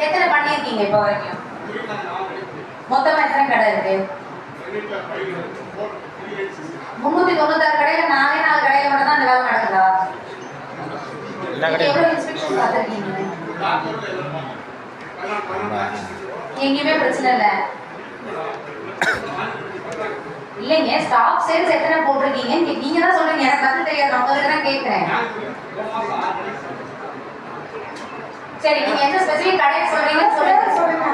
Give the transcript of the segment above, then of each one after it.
எத்தனை பண்ணியிருக்கீங்க இப்போ வரைக்கும்? மொத்தமா எத்தனை கடை இருக்கு? 396 கடையில 4 கடையில மட்டும் தான் இந்த வேலை நடக்குதா? எவ்வளவு இன்ஸ்பெக்ஷன் பார்த்துருக்கீங்க? எங்கேயுமே பிரச்சனை இல்லை இல்லைங்க. ஸ்டாக் சேல்ஸ் எத்தனை போட்டிருக்கீங்க? நீங்க தான் சொல்றீங்க, எனக்கு பதில் தெரியாது, நான் உங்களுக்கு தான் கேட்கிறேன். சரி, நீங்க எந்த ஸ்பெசிபிக் கடையை சொல்றீங்க சொல்லுங்க. சொல்லுங்க.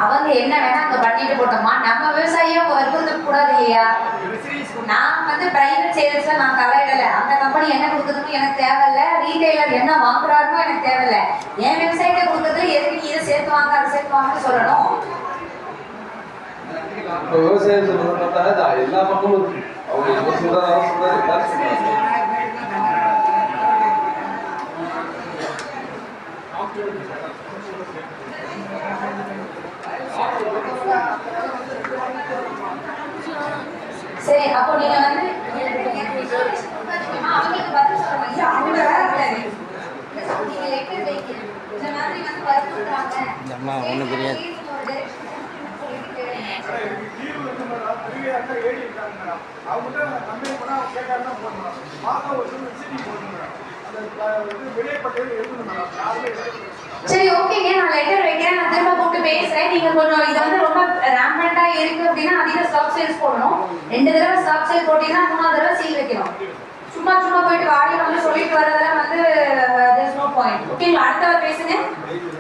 அவங்க என்ன வேணா அங்க பண்ணிட்டு போட்டோமா, நம்ம விவசாயியும் வற்புறுத்த கூடாது இல்லையா? நான் வந்து பிரைவேட் சேல்ஸ்ல நான் தலையிடல. அந்த கம்பெனி என்ன கொடுக்குறதுன்னு எனக்கு தேவையில்ல, ரீட்டைலர் என்ன வாங்குறாருன்னு எனக்கு தேவையில்ல. என் விவசாயிட்ட கொடுக்குறது எதுக்கு நீ இதை சேர்த்து வாங்க அதை சேர்த்து வாங்கன்னு சொல்லணும். விவசாயம் பார்த்தா எல்லா பக்கமும் அவங்க சொல்றாங்க. சரி, அப்போ நீங்க வந்து அவங்களுக்கு பதில் சொல்லுங்க. அவங்க வேற நீங்க லெட்டர் வைக்கிறீங்க, இந்த மாதிரி வந்து வற்புறுத்துறாங்க. அம்மா ஒன்றும் தெரியாது. சரி, ஓகேங்க, நான் லெட்டர் வைக்கிறேன், நான் திரும்ப கூப்பிட்டு பேசுறேன். நீங்க கொஞ்சம் இதை வந்து ரொம்ப ரேம்பண்டா இருக்கு அப்படின்னா அதிக ஸ்டாக் சேல்ஸ் போடணும். 2 தடவை ஸ்டாக் சேல் போட்டீங்கன்னா 3ஆவது தடவை சீல் வைக்கணும். சும்மா போயிட்டு வாடி வந்து சொல்லிட்டு வரதெல்லாம் வந்து there's no point. ஓகேங்களா? அடுத்தவர் பேசுங்க.